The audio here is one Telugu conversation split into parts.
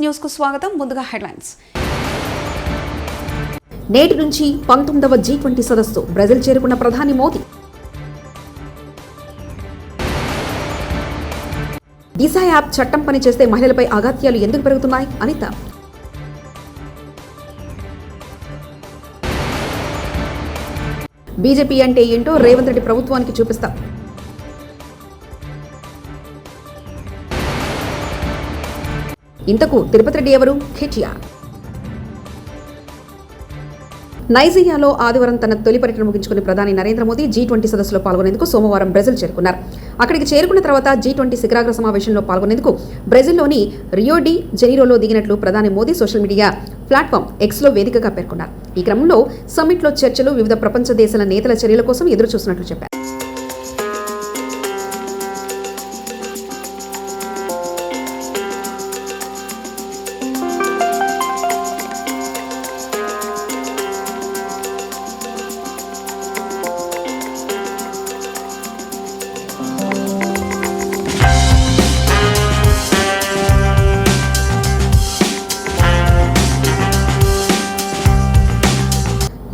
న్యూస్ కు స్వాగతం. ముందుగా హెడ్లైన్స్. నేటి నుంచి 19వ G20 సదస్సు బ్రెజిల్ చేరుకున్న ప్రధాని మోదీ. దిశ యాప్ చట్టం పనిచేస్తే మహిళలపై అఘాత్యాలు ఎందుకు పెరుగుతున్నాయి? అనిత. బీజేపీ అంటే ఏంటో రేవంత్ రెడ్డి ప్రభుత్వానికి చూపిస్తాం. ఇంతకు తిరుపతి రెడ్డి ఎవరు? కేటీఆర్. నైజీరియాలో ఆదివారం తన తొలి పర్యటన ముగించుకుని ప్రధాని నరేంద్ర మోదీ G20 సదస్సులో పాల్గొనేందుకు సోమవారం బ్రెజిల్ చేరుకున్నారు. అక్కడికి చేరుకున్న తర్వాత G20 శిఖరాగ్ర సమావేశంలో పాల్గొనేందుకు బ్రెజిల్లోని రియో డి జెనీరోలో దిగినట్లు ప్రధాని మోదీ సోషల్ మీడియా ప్లాట్ఫామ్ ఎక్స్లో వేదికగా పేర్కొన్నారు. ఈ క్రమంలో సమ్మిట్లో చర్చలు, వివిధ ప్రపంచ దేశాల నేతల చర్యల కోసం ఎదురు చూస్తున్నట్లు చెప్పారు.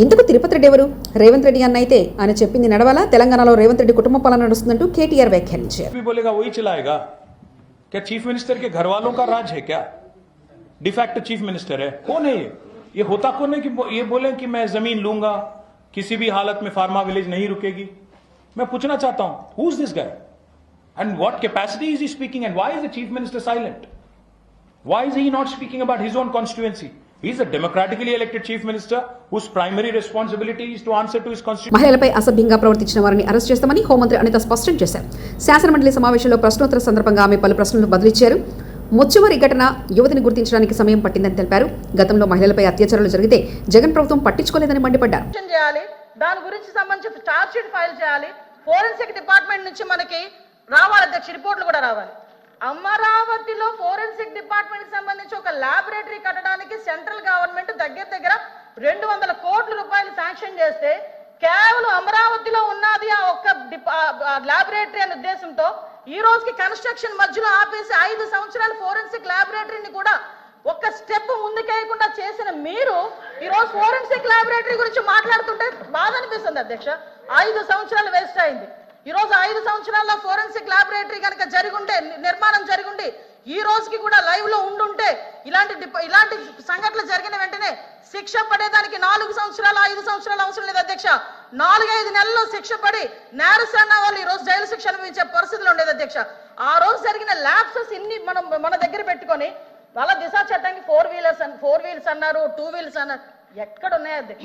ఇందుకు తిరుపతి రెడ్డి ఎవరు? రేవంత్ రెడ్డి అన్న అయితే ఆయన చెప్పింది నడవాలా? తెలంగాణలో రేవంత్ రెడ్డి కుటుంబ పాలన నడుస్తుందంటూ కేటీఆర్ వ్యాఖ్యానించారు. क्या चीफ मिनिस्टर के घर वालों का राज है? क्या डिफैक्ट चीफ मिनिस्टर है? कौन है ये होता कौन है कि ये बोले कि मैं जमीन लूंगा, किसी भी हालत में फार्मा विलेज नहीं रुकेगी? मैं पूछना चाहता हूं, who is this guy and what capacity is he speaking and why is the chief minister silent? Why is he not speaking about his own constituency? He is a democratically elected chief minister whose primary responsibility is to answer to his constitution. మహిళలపై అసభ్యంగా ప్రవర్తించిన వారిని అరెస్ట్ చేస్తామని హోంమంత్రి అనిత స్పష్టం చేశారు. శాసనమండలి సమావేశంలో ప్రశ్నోత్తర సందర్భంగా ఆమె పలు ప్రశ్నలు బదిలిచ్చారు. ముచ్చుమరి ఘటన యువతిని గుర్తించడానికి సమయం పట్టిందని తెలిపారు. గతంలో మహిళలపై అత్యాచారాలు జరిగితే జగన్ ప్రభుత్వం పట్టించుకోలేదని మండిపడ్డారు. దాని గురించి సంబంధించి చార్జ్ షీట్ ఫైల్ చేయాలి. ఫోరెన్సిక్ డిపార్ట్మెంట్ నుంచి మనకి రావాలి, అధ్యక్ష రిపోర్ట్లు కూడా రావాలి. అమరావతిలో ఫోరెన్సిక్ డిపార్ట్మెంట్ కి సంబంధించి ఒక ల్యాబొరేటరీ కట్టడానికి సెంట్రల్ గవర్నమెంట్ దగ్గర 200 కోట్ల రూపాయలు శాంక్షన్ చేస్తే కేవలం అమరావతిలో ఉన్నది ఆ ఒక్క ల్యాబొరేటరీ అనే ఉద్దేశంతో ఈ రోజుకి కన్స్ట్రక్షన్ మధ్యలో ఆపేసి 5 సంవత్సరాలు ఫోరెన్సిక్ ల్యాబొరేటరీని కూడా ఒక్క స్టెప్ ముందుకేయకుండా చేసిన మీరు ఈ రోజు ఫోరెన్సిక్ ల్యాబొరేటరీ గురించి మాట్లాడుతుంటే బాధ అనిపిస్తుంది అధ్యక్ష. 5 సంవత్సరాలు వేస్ట్ అయింది. ఈ రోజు 5 సంవత్సరాల్లో ఫోరెన్సిక్ ల్యాబొరేటరీ కనుక జరిగుంటే, నిర్మాణం జరిగుంటే, ఈ రోజుకి కూడా లైవ్ లో ఉండుంటే ఇలాంటి సంఘటనలు జరిగిన వెంటనే శిక్ష పడేదానికి 4 సంవత్సరాలు 5 సంవత్సరాలు అవసరం లేదు అధ్యక్ష. 4-5 నెలల్లో శిక్ష పడి నేరస్తున్న వాళ్ళు ఈ రోజు జైలు శిక్ష అనుభవించే పరిస్థితులు ఉండేది అధ్యక్ష. ఆ రోజు జరిగిన ల్యాబ్సెస్ ఇన్ని మన దగ్గర పెట్టుకొని వాళ్ళ దిశ చట్టానికి 4 వీలర్స్ అన్నారు, 2 వీలర్స్ అన్నారు. ఎక్కడ ఉన్నాయి అధ్యక్ష?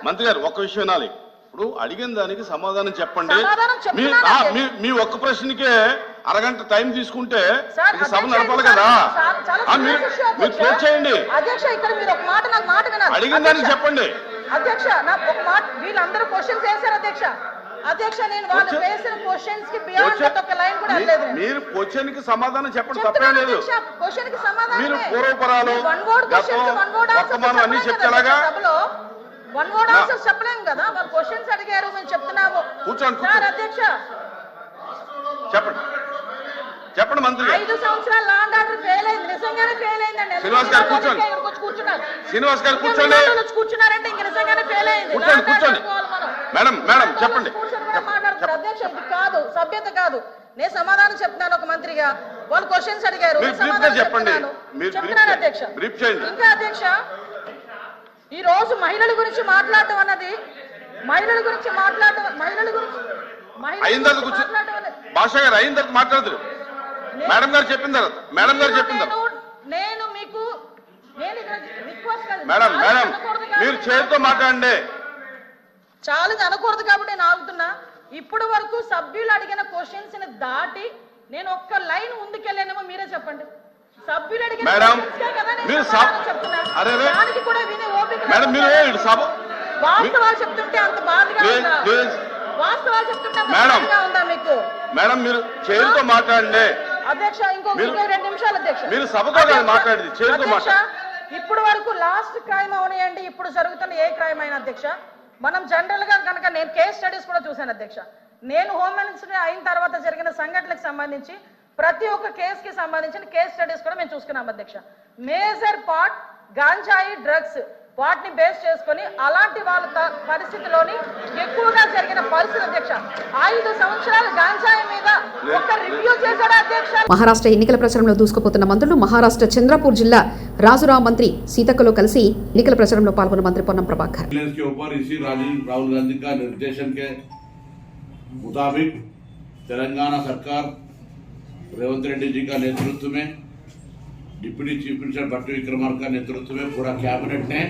మంత్రి గారు ఒక్క విషయం వినాలి. ఇప్పుడు అడిగిన దానికి సమాధానం చెప్పండి. మీ ఒక్క ప్రశ్నకే అరగంట టైం తీసుకుంటే సభ నడపాలి కదా. మీరు క్లోజ్ చేయండి. అడిగిన దానికి చెప్పండి అధ్యక్ష. నాకు ఒక మాట, వీళ్ళందరూ క్వశ్చన్స్ వేశారు అధ్యక్ష. అధ్యక్ష నేను వాళ్ళు వేసిన క్వశ్చన్స్ కి బియాండ్ ఒక లైన్ కూడా లేదు. మీరు క్వశ్చన్ కి సమాధానం చెప్పండి, తప్పే లేదు. క్వశ్చన్ కి సమాధానం మీరు పూర్వపరాలు వర్తమానం అన్ని చెప్తేలాగా వన్ వర్డ్ ఆన్సర్ చెప్పలేం కదా. వాళ్ళు క్వశ్చన్స్ అడిగారు, మేము చెప్తున్నాము. కూర్చోండి అధ్యక్ష. చెప్పండి మంత్రి. 5 సంవత్సరాలు లా అండ్ ఆర్డర్ ఫెయిల్ అయింది, నిజంగానే ఫెయిల్ అయిందండి. శ్రీనివాస్ గారు కూర్చోండి. శ్రీనివాస్ గారు కూర్చోండి. కూర్చున్నారంటే ఇంక నిజంగానే ఫెయిల్ అయింది. కూర్చోండి. మేడం చెప్పండి. మాట్లాడుతున్నారు అధ్యక్ష. ఇది కాదు, సభ్యత కాదు. నేను సమాధానం చెప్తున్నాను ఒక మంత్రిగా. వాళ్ళు క్వశ్చన్స్ అడిగారు, చెప్తున్నాను అధ్యక్ష. ఇంకా అధ్యక్ష, ఈ రోజు మహిళల గురించి మాట్లాడటం అన్నది భాష గారు అయిన తర్వాత మాట్లాడదు. మేడం గారు చెప్పిన తర్వాత నేను మీకు మేడం మీరు చేతితో మాట్లాడండి. చాలా అనకూడదు కాబట్టి నేను ఆగుతున్నా. ఇప్పటి వరకు సభ్యులు అడిగిన క్వశ్చన్స్ ని దాటి నేను ఒక్క లైన్ ముందుకెళ్ళానేమో మీరే చెప్పండి. సభ్యులు అడిగిన వాస్తవాలు చెప్తుంటే అంత బాధగా ఉందా? వాస్తవాలు చెప్తుంటే ఉందా మీకు? మేడం మీరు చేతితో మాట్లాడండి అధ్యక్ష. ఇంకో 2 నిమిషాలు అధ్యక్ష. మీరు సభతో మాట్లాడేది చేతితో మాట్లాడండి. ఇప్పటి వరకు లాస్ట్ క్రైమ్ అవనియండి, ఇప్పుడు జరుగుతున్న ఏ క్రైమ్ అయినా అధ్యక్ష, మనం జనరల్ గా కనుక నేను కేస్ స్టడీస్ కూడా చూశాను అధ్యక్ష. నేను హోమ్ మినిస్టర్ అయిన తర్వాత జరిగిన సంఘటనలకు సంబంధించి ప్రతి ఒక్క కేసుకి సంబంధించిన కేస్ స్టడీస్ కూడా మేము చూసుకున్నాం అధ్యక్ష. మేజర్ పార్ట్ గాంజాయి డ్రగ్స్ వాటిని బేస్ చేసుకొని అలాంటి వాళ్ళ పరిస్థితిలోని ఎక్కువగా జరిగిన పరిస్థితి అధ్యక్ష. 5 సంవత్సరాలు గాంజాయి మీద ఒక రివ్యూ చేశాడు అధ్యక్ష. మహారాష్ట్ర ఎన్నికల ప్రచారంలో దూసుకుపోతున్న మంత్రులు మహారాష్ట్ర చంద్రపూర్ జిల్లా రాజురావు మంత్రి సీతక్కలో కలిసి ఎన్నికల ప్రచారంలో పాల్గొన్న మంత్రి పొన్నం ప్రభాకర్. राहुल गांधी का निर्देशन के मुताबिक तेलंगाना सरकार रेवंत रेड्डी जी का नेतृत्व में डिप्टी चीफ मिनिस्टर भट्टी विक्रमार्का का नेतृत्व में पूरा कैबिनेट ने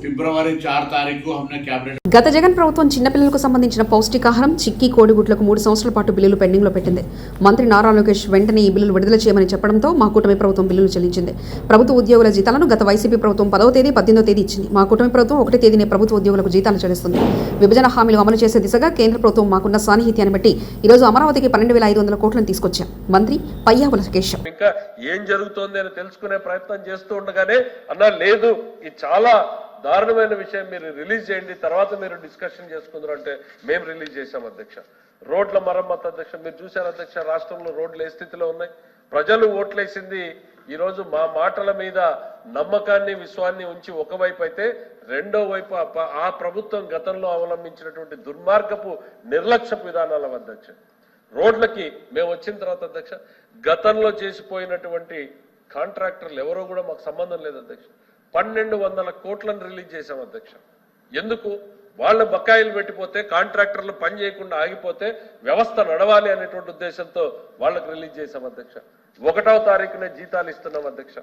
ఫిబ్రవరి 4 తారీఖు हमने कैबिनेट. గత జగన్ ప్రభుత్వం చిన్నపిల్లలకు సంబంధించిన పౌష్టికాహారం చిక్కీ కోడిగుడ్లకు 3 సంవత్సరాల పాటు బిల్లులు పెండింగ్లో పెట్టింది. మంత్రి నారా లోకేష్ వెంటనే ఈ బిల్లులు విడుదల చేయమని చెప్పడంతో మా కూటమి ప్రభుత్వం బిల్లులు చెల్లించింది. ప్రభుత్వ ఉద్యోగుల జీతాలను గత వైసీపీ ప్రభుత్వం 10వ తేదీ 18వ తేదీ ఇచ్చింది. మా కూటమి ప్రభుత్వం 1వ తేదీనే ప్రభుత్వ ఉద్యోగులకు జీతాలు చెల్లిస్తుంది. విభజన హామీలు అమలు చేసే దిశగా కేంద్ర ప్రభుత్వం మాకున్న సాన్నిహిత్యాన్ని బట్టి ఈరోజు అమరావతికి 12,500 కోట్లను తీసుకొచ్చాం. మంత్రి పయ్యావుల కేశవ్ ఇంకా ఏం జరుగుతోంది అని తెలుసుకునే ప్రయత్నం చేస్తూ ఉండగానే అన్నా లేదు ఇది చాలా దారుణమైన విషయం, మీరు రిలీజ్ చేయండి, తర్వాత మీరు డిస్కషన్ చేసుకుందరు అంటే మేము రిలీజ్ చేశాం అధ్యక్ష. రోడ్ల మరమ్మతు అధ్యక్ష, మీరు చూశారు అధ్యక్ష, రాష్ట్రంలో రోడ్లు ఏ స్థితిలో ఉన్నాయి. ప్రజలు ఓట్లేసింది ఈరోజు మా మాటల మీద నమ్మకాన్ని విశ్వాన్ని ఉంచి ఒకవైపు అయితే, రెండో వైపు ఆ ప్రభుత్వం గతంలో అవలంబించినటువంటి దుర్మార్గపు నిర్లక్ష్యపు విధానాల అధ్యక్ష. రోడ్లకి మేము వచ్చిన తర్వాత అధ్యక్ష గతంలో చేసిపోయినటువంటి కాంట్రాక్టర్లు ఎవరో కూడా మాకు సంబంధం లేదు అధ్యక్ష. 1200 కోట్లను రిలీజ్ చేశాం అధ్యక్ష. ఎందుకు? వాళ్ళ బకాయిలు పెట్టిపోతే, కాంట్రాక్టర్లు పని చేయకుండా ఆగిపోతే వ్యవస్థ నడవాలి అనేటువంటి ఉద్దేశంతో వాళ్ళకి రిలీజ్ చేశాం అధ్యక్ష. 1వ తారీఖునే జీతాలు ఇస్తున్నాం అధ్యక్ష.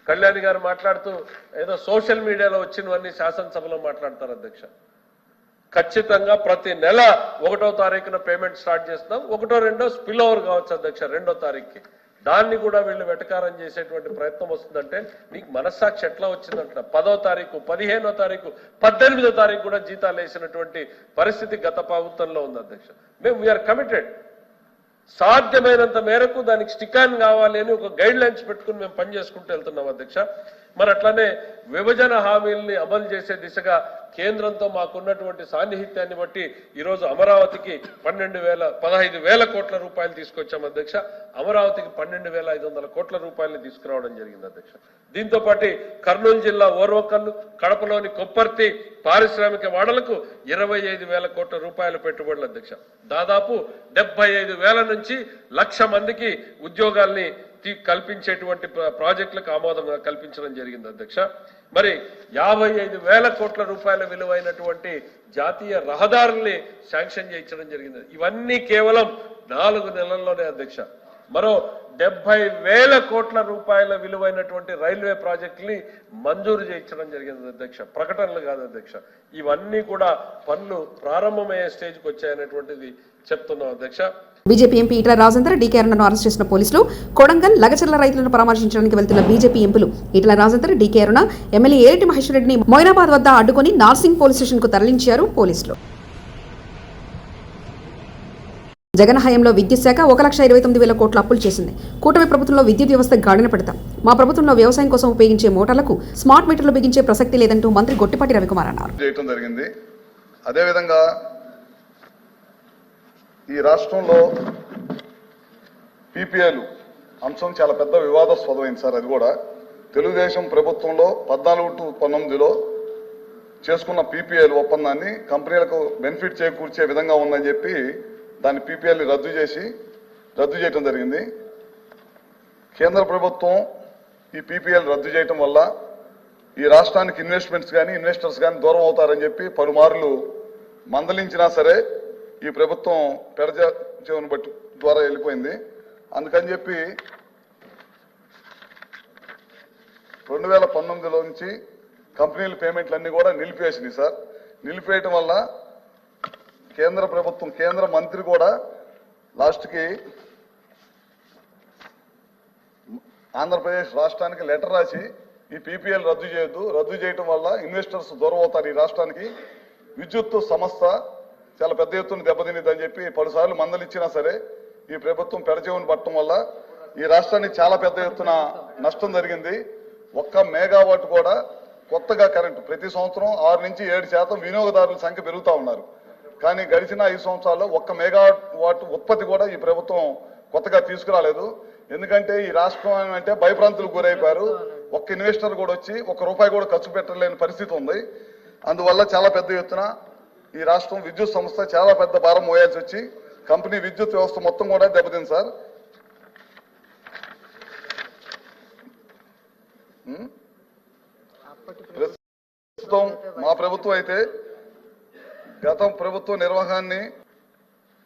కళ్యాణి గారు మాట్లాడుతూ ఏదో సోషల్ మీడియాలో వచ్చినవన్నీ శాసనసభలో మాట్లాడతారు అధ్యక్ష. ఖచ్చితంగా ప్రతి నెల 1వ తారీఖున పేమెంట్ స్టార్ట్ చేస్తున్నాం. 1, 2 స్పిల్ ఓవర్ కావచ్చు అధ్యక్ష 2వ తారీఖుకి. దాన్ని కూడా వీళ్ళు వెటకారం చేసేటువంటి ప్రయత్నం వస్తుందంటే నీకు మనస్సాక్షి ఎట్లా వచ్చిందంట. 10వ తారీఖు, 15వ తారీఖు, 18వ తారీఖు కూడా జీతాలు వేసినటువంటి పరిస్థితి గత ప్రభుత్వంలో ఉంది అధ్యక్ష. మేము వీఆర్ కమిటెడ్, సాధ్యమైనంత మేరకు దానికి స్టిక్ ఆన్ కావాలి అని ఒక గైడ్ లైన్స్ పెట్టుకుని మేము పనిచేసుకుంటూ వెళ్తున్నాం అధ్యక్ష. మరి అట్లానే విభజన హామీల్ని అమలు చేసే దిశగా కేంద్రంతో మాకున్నటువంటి సాన్నిహిత్యాన్ని బట్టి ఈరోజు అమరావతికి 15,000 కోట్ల రూపాయలు తీసుకొచ్చాం అధ్యక్ష. అమరావతికి 12,500 కోట్ల రూపాయలని తీసుకురావడం జరిగింది అధ్యక్ష. దీంతో పాటు కర్నూలు జిల్లా ఓర్వకల్లు, కడపలోని కొప్పర్తి పారిశ్రామిక వాడలకు 25,000 కోట్ల రూపాయల పెట్టుబడులు అధ్యక్ష. దాదాపు 75,000 నుంచి 1,00,000 మందికి ఉద్యోగాల్ని కల్పించేటువంటి ప్రాజెక్టులకు ఆమోదం కల్పించడం జరిగింది అధ్యక్ష. మరి 55,000 కోట్ల రూపాయల విలువైనటువంటి జాతీయ రహదారుల్ని శాంక్షన్ చేయించడం జరిగింది. ఇవన్నీ కేవలం 4 నెలల్లోనే అధ్యక్ష. మరో 70,000 కోట్ల రూపాయల విలువైనటువంటి రైల్వే ప్రాజెక్టుని మంజూరు చేయించడం జరిగింది అధ్యక్ష. ప్రకటనలు కాదు అధ్యక్ష. ఇవన్నీ కూడా పనులు ప్రారంభమయ్యే స్టేజ్కి వచ్చాయనేటువంటిది చెప్తున్నాం అధ్యక్ష. BJP MP Etela Rajender, DK అరుణను అరెస్ట్ చేసిన పోలీసులు. కొడంగల్, లగచర్ల రైతులను పరామర్శించడానికి వెళ్తున్న బీజేపీ ఎంపీలు ఈటల రాజేందర్, డీకే అరుణ, ఎమ్మెల్యే ఏరెడ్డి మహేశ్వర్ రెడ్డిని మొయినాబాద్ వద్ద అడ్డుకొని నార్సింగ్ పోలీస్ స్టేషన్ కు తరలించారు పోలీసులు. జగన్ హయాంలో విద్యుత్ శాఖ 1,29,000 కోట్ల అప్పులు చేసింది. కూటమి ప్రభుత్వంలో విద్యుత్ వ్యవస్థ గాడిన పెడతాం. మా ప్రభుత్వంలో వ్యవసాయం కోసం ఉపయోగించే మోటార్లకు స్మార్ట్ మీటర్లు బిగించే ప్రసక్తి లేదంటూ మంత్రి గొట్టిపాటి రవికుమార్ అన్నారు. అదేవిధంగా ఈ రాష్ట్రంలో పీపీఏలు అంశం చాలా పెద్ద వివాదాస్పదమైంది సార్. అది కూడా తెలుగుదేశం ప్రభుత్వంలో 14 to 19లో చేసుకున్న పీపీఏలు ఒప్పందాన్ని కంపెనీలకు బెనిఫిట్ చేకూర్చే విధంగా ఉందని చెప్పి దాన్ని పీపీఎల్ని రద్దు చేయడం జరిగింది. కేంద్ర ప్రభుత్వం ఈ పీపీఎల్ రద్దు చేయడం వల్ల ఈ రాష్ట్రానికి ఇన్వెస్ట్మెంట్స్ కానీ ఇన్వెస్టర్స్ కానీ దూరం అవుతారని చెప్పి పలుమార్లు మందలించినా సరే ఈ ప్రభుత్వం పెడచెవిన బట్టి ద్వారా వెళ్ళిపోయింది. అందుకని చెప్పి 2019లో నుంచి కంపెనీల పేమెంట్లన్నీ కూడా నిలిపివేసినాయి సార్. నిలిపేయటం వల్ల కేంద్ర ప్రభుత్వం, కేంద్ర మంత్రి కూడా లాస్ట్కి ఆంధ్రప్రదేశ్ రాష్ట్రానికి లెటర్ రాసి ఈ పీపీఎల్ రద్దు చేయొద్దు, రద్దు చేయటం వల్ల ఇన్వెస్టర్స్ దూరం అవుతారు, ఈ రాష్ట్రానికి విద్యుత్ సంస్థ చాలా పెద్ద ఎత్తున దెబ్బతినిద్దని చెప్పి పలుసార్లు మందలిచ్చినా సరే ఈ ప్రభుత్వం పెడచెవిన పట్టడం వల్ల ఈ రాష్ట్రానికి చాలా పెద్ద ఎత్తున నష్టం జరిగింది. 1 మెగావాట్ కూడా కొత్తగా కరెంటు ప్రతి సంవత్సరం 6 నుంచి 7% వినియోగదారుల సంఖ్య పెరుగుతూ ఉన్నారు. కానీ గడిచిన 5 సంవత్సరాల్లో 1 మెగావాట్ ఉత్పత్తి కూడా ఈ ప్రభుత్వం కొత్తగా తీసుకురాలేదు. ఎందుకంటే ఈ రాష్ట్రం అంటే భయభ్రాంతులకు గురైపోయారు. ఒక్క ఇన్వెస్టర్ కూడా వచ్చి ₹1 కూడా ఖర్చు పెట్టలేని పరిస్థితి ఉంది. అందువల్ల చాలా పెద్ద ఎత్తున ఈ రాష్ట్రం విద్యుత్ సంస్థ చాలా పెద్ద భారం మోయాల్సి వచ్చి కంపెనీ విద్యుత్ వ్యవస్థ మొత్తం కూడా దెబ్బతింది సార్. ప్రస్తుతం మా ప్రభుత్వం అయితే గత ప్రభుత్వ నిర్వహణని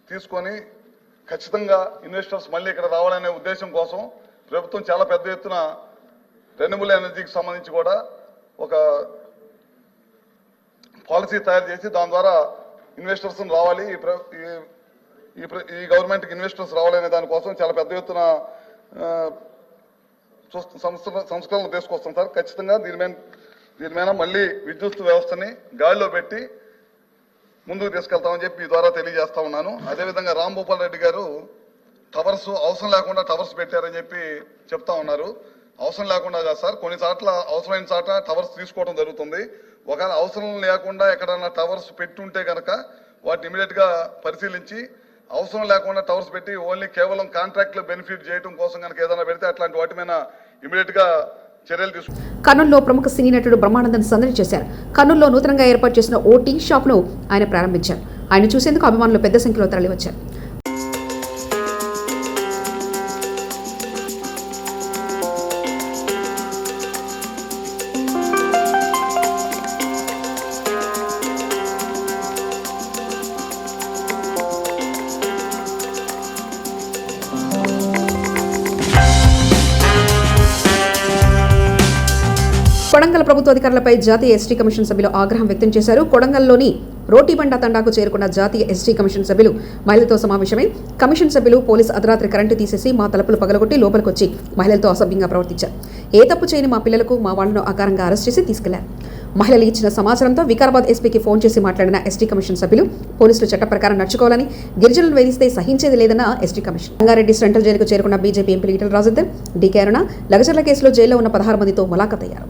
తీసుకొని ఖచ్చితంగా ఇన్వెస్టర్స్ మళ్ళీ ఇక్కడ రావాలనే ఉద్దేశం కోసం ప్రభుత్వం చాలా పెద్ద ఎత్తున రెన్యూబుల్ ఎనర్జీకి సంబంధించి కూడా ఒక పాలసీ తయారు చేసి దాని ద్వారా ఇన్వెస్టర్స్ రావాలి, ఈ గవర్నమెంట్కి ఇన్వెస్టర్స్ రావాలనే దానికోసం చాలా పెద్ద ఎత్తున సంస్కరణలు తీసుకొస్తాం సార్. ఖచ్చితంగా దీని మీద మళ్ళీ విద్యుత్ వ్యవస్థని గాలిలో పెట్టి ముందుకు తీసుకెళ్తామని చెప్పి ఈ ద్వారా తెలియజేస్తా ఉన్నాను. అదేవిధంగా రాంభూపాల్ రెడ్డి గారు టవర్స్ అవసరం లేకుండా టవర్స్ పెట్టారని చెప్పి చెప్తా ఉన్నారు. అవసరం లేకుండా కాదు సార్, కొన్ని చోట్ల అవసరమైన చోట టవర్స్ తీసుకోవడం జరుగుతుంది. ఒకవేళ అవసరం లేకుండా ఎక్కడన్నా టవర్స్ పెట్టుంటే కనుక వాటిని ఇమీడియట్ గా పరిశీలించి అవసరం లేకుండా టవర్స్ పెట్టి ఓన్లీ కేవలం కాంట్రాక్ట్ లో బెనిఫిట్ చేయడం కోసం కనుక ఏదైనా పెడితే అట్లాంటి వాటి మీద ఇమీడియట్ గా చర్యలు తీసుకుంటారు. కర్నూలులో ప్రముఖ సినీ నటుడు బ్రహ్మానందన్ సందడి చేశారు. కర్నూలులో నూతనంగా ఏర్పాటు చేసిన ఓ టీ షాప్ ను ఆయన ప్రారంభించారు. ఆయన చూసేందుకు అభిమానులు పెద్ద సంఖ్యలో తరలివచ్చారు. కొడంగల్ ప్రభుత్వ అధికారులపై జాతీయ ఎస్టీ కమిషన్ సభ్యులు ఆగ్రహం వ్యక్తం చేశారు. కొడంగల్లోని రోటిబండ తండాకు చేరుకున్న జాతీయ ఎస్టీ కమిషన్ సభ్యులు మహిళలతో సమావేశమై కమిషన్ సభ్యులు పోలీసు అర్ధరాత్రి కరెంటు తీసేసి మా తలుపులు పగలగొట్టి లోపలికొచ్చి మహిళలతో అసభ్యంగా ప్రవర్తించారు. ఏ తప్పు చేయని మా పిల్లలకు మా వాళ్లను అకారంగా అరెస్ట్ చేసి తీసుకెళ్లారు. మహిళలు ఇచ్చిన సమాచారంతో వికారాబాద్ ఎస్పీకి ఫోన్ చేసి మాట్లాడిన ఎస్టీ కమిషన్ సభ్యులు పోలీసులు చట్ట ప్రకారం నడుచుకోవాలని, గిరిజనులు వేధిస్తే సహించేది లేదన్న ఎస్టీ కమిషన్. రంగారెడ్డి సెంట్రల్ జైలుకు చేరుకున్న BJP MP Etela Rajender, DK Aruna Lagacherla కేసులో జైల్లో ఉన్న 16 మందితో ములాఖత్ అయ్యారు.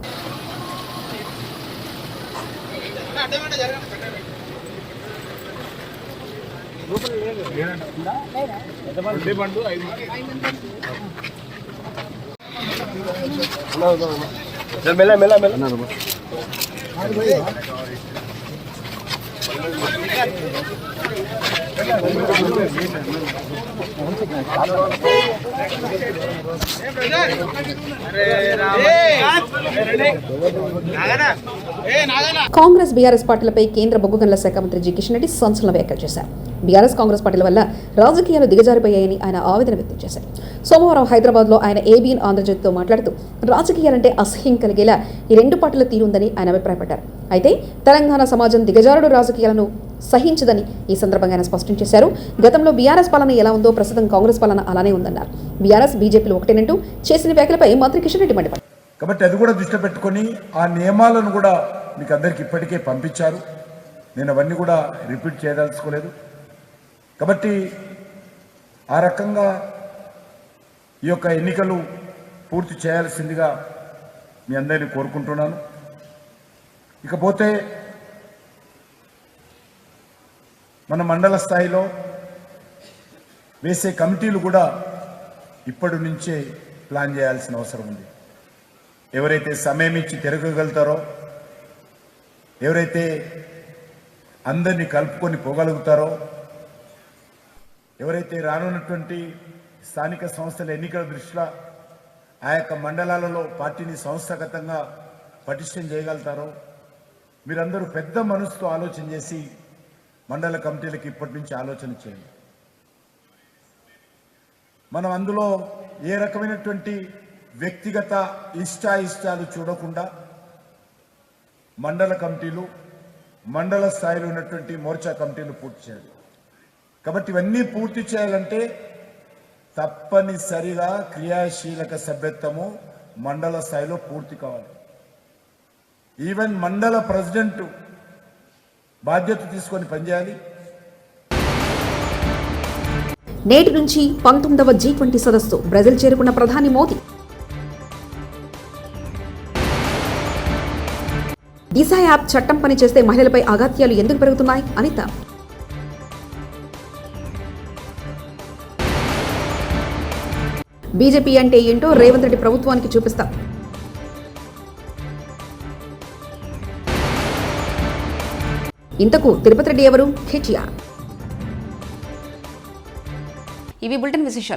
కాంగ్రెస్ బీఆర్ఎస్ పార్టీలపై కేంద్ర బొగ్గు గనుల శాఖ మంత్రి జి కిషన్ రెడ్డి సంచలన వ్యాఖ్యలు చేశారు. బీఆర్ఎస్ కాంగ్రెస్ పార్టీల వల్ల రాజకీయాలు దిగజారిపోయాయని ఆయన ఆవేదన వ్యక్తం చేశారు. సోమవారం హైదరాబాద్లో ఆయన ఏబీఎన్ ఆంధ్రజ్యోతితో మాట్లాడుతూ రాజకీయాలంటే అసహ్యం కలిగేలా ఈ రెండు పార్టీల తీరుందని ఆయన అభిప్రాయపడ్డారు. అయితే తెలంగాణ సమాజం దిగజారుడు రాజకీయాలను సహించదని ఈ సందర్భంగా ఆయన స్పష్టం చేశారు. గతంలో బీఆర్ఎస్ పాలన ఎలా ఉందో ప్రస్తుతం కాంగ్రెస్ పాలన అలానే ఉందన్నారు. బీఆర్ఎస్ బీజేపీలు ఒకటేనంటూ చేసిన వ్యాఖ్యలపై మంత్రి కిషన్ రెడ్డి మండిపడ్డారు. కాబట్టి అది కూడా దృష్టిలో పెట్టుకొని ఆ నియమాలను కూడా మీకు అందరికి ఇప్పటికే పంపించారు. నేను అవన్నీ కూడా రిపీట్ చేయదలుచుకోలేదు. కాబట్టి ఆ రకంగా ఈ యొక్క ఎన్నికలు పూర్తి చేయాల్సిందిగా మీ అందరినీ కోరుకుంటున్నాను. ఇకపోతే మన మండల స్థాయిలో వేసే కమిటీలు కూడా ఇప్పటి నుంచే ప్లాన్ చేయాల్సిన అవసరం ఉంది. ఎవరైతే సమయం ఇచ్చి తిరగగలుగుతారో, ఎవరైతే అందరినీ కలుపుకొని పోగలుగుతారో, ఎవరైతే రానున్నటువంటి స్థానిక సంస్థల ఎన్నికల దృష్ట్యా ఆ యొక్క మండలాలలో పార్టీని సంస్థాగతంగా పటిష్టం చేయగలుగుతారో, మీరందరూ పెద్ద మనసుతో ఆలోచన చేసి మండల కమిటీలకు ఇప్పటి నుంచి ఆలోచన చేయండి. మనం అందులో ఏ రకమైనటువంటి వ్యక్తిగత ఇష్టాయిష్టాలు చూడకుండా మండల కమిటీలు, మండల స్థాయిలో ఉన్నటువంటి మోర్చా కమిటీలు పూర్తి చేయాలి. కాబట్టి ఇవన్నీ పూర్తి చేయాలంటే తప్పనిసరిగా క్రియాశీలక సభ్యత్వము మండల స్థాయిలో పూర్తి కావాలి. ఈవెన్ మండల ప్రెసిడెంట్ బాధ్యత తీసుకొని పనిచేయాలి. నేటి నుంచి 19వ G20 సదస్సు బ్రెజిల్ చేరుకున్న ప్రధాని మోదీ. దిశ యాప్ చట్టం పనిచేస్తే మహిళలపై అఘాత్యాలు ఎందుకు పెరుగుతున్నాయి? అనిత. బీజేపీ అంటే ఏంటో రేవంత్ రెడ్డి ప్రభుత్వానికి చూపిస్తాం. ఇంతకు తిరుపతి రెడ్డి ఎవరు? కేటీఆర్. ఇవి బులెటిన్ విశేషాలు.